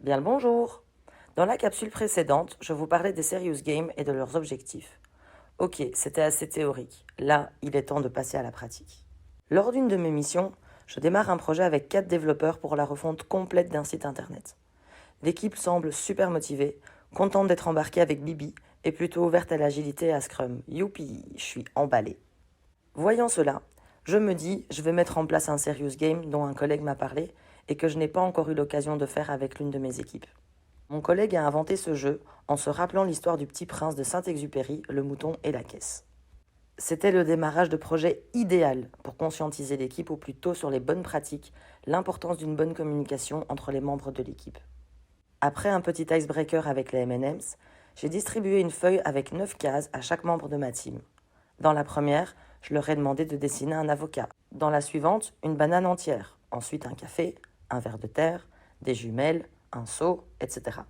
Bien le bonjour. Dans la capsule précédente, je vous parlais des serious games et de leurs objectifs. Ok, c'était assez théorique. Là, il est temps de passer à la pratique. Lors d'une de mes missions, je démarre un projet avec 4 développeurs pour la refonte complète d'un site internet. L'équipe semble super motivée, contente d'être embarquée avec Bibi et plutôt ouverte à l'agilité et à Scrum. Youpi, je suis emballé. Voyant cela, je me dis, je vais mettre en place un serious game dont un collègue m'a parlé et que je n'ai pas encore eu l'occasion de faire avec l'une de mes équipes. Mon collègue a inventé ce jeu en se rappelant l'histoire du petit prince de Saint-Exupéry, le mouton et la caisse. C'était le démarrage de projet idéal pour conscientiser l'équipe au plus tôt sur les bonnes pratiques, l'importance d'une bonne communication entre les membres de l'équipe. Après un petit icebreaker avec les M&M's, j'ai distribué une feuille avec 9 cases à chaque membre de ma team. Dans la première, je leur ai demandé de dessiner un avocat. Dans la suivante, une banane entière. Ensuite, un café, un verre de terre, des jumelles, un seau, etc.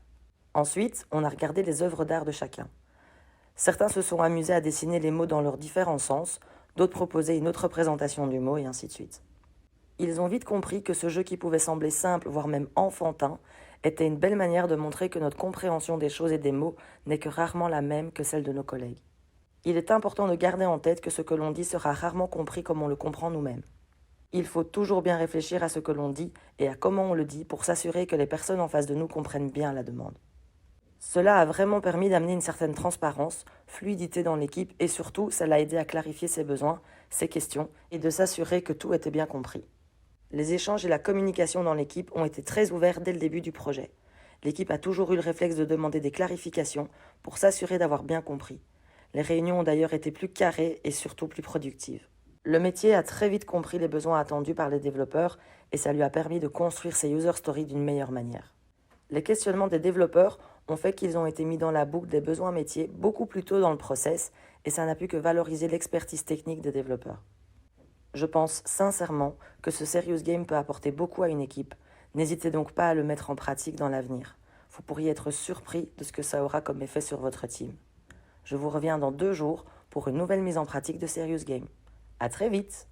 Ensuite, on a regardé les œuvres d'art de chacun. Certains se sont amusés à dessiner les mots dans leurs différents sens, d'autres proposaient une autre représentation du mot, et ainsi de suite. Ils ont vite compris que ce jeu qui pouvait sembler simple, voire même enfantin, était une belle manière de montrer que notre compréhension des choses et des mots n'est que rarement la même que celle de nos collègues. Il est important de garder en tête que ce que l'on dit sera rarement compris comme on le comprend nous-mêmes. Il faut toujours bien réfléchir à ce que l'on dit et à comment on le dit pour s'assurer que les personnes en face de nous comprennent bien la demande. Cela a vraiment permis d'amener une certaine transparence, fluidité dans l'équipe et surtout, ça l'a aidé à clarifier ses besoins, ses questions et de s'assurer que tout était bien compris. Les échanges et la communication dans l'équipe ont été très ouverts dès le début du projet. L'équipe a toujours eu le réflexe de demander des clarifications pour s'assurer d'avoir bien compris. Les réunions ont d'ailleurs été plus carrées et surtout plus productives. Le métier a très vite compris les besoins attendus par les développeurs et ça lui a permis de construire ses user stories d'une meilleure manière. Les questionnements des développeurs ont fait qu'ils ont été mis dans la boucle des besoins métiers beaucoup plus tôt dans le process et ça n'a pu que valoriser l'expertise technique des développeurs. Je pense sincèrement que ce serious game peut apporter beaucoup à une équipe. N'hésitez donc pas à le mettre en pratique dans l'avenir. Vous pourriez être surpris de ce que ça aura comme effet sur votre team. Je vous reviens dans 2 jours pour une nouvelle mise en pratique de Serious Game. À très vite!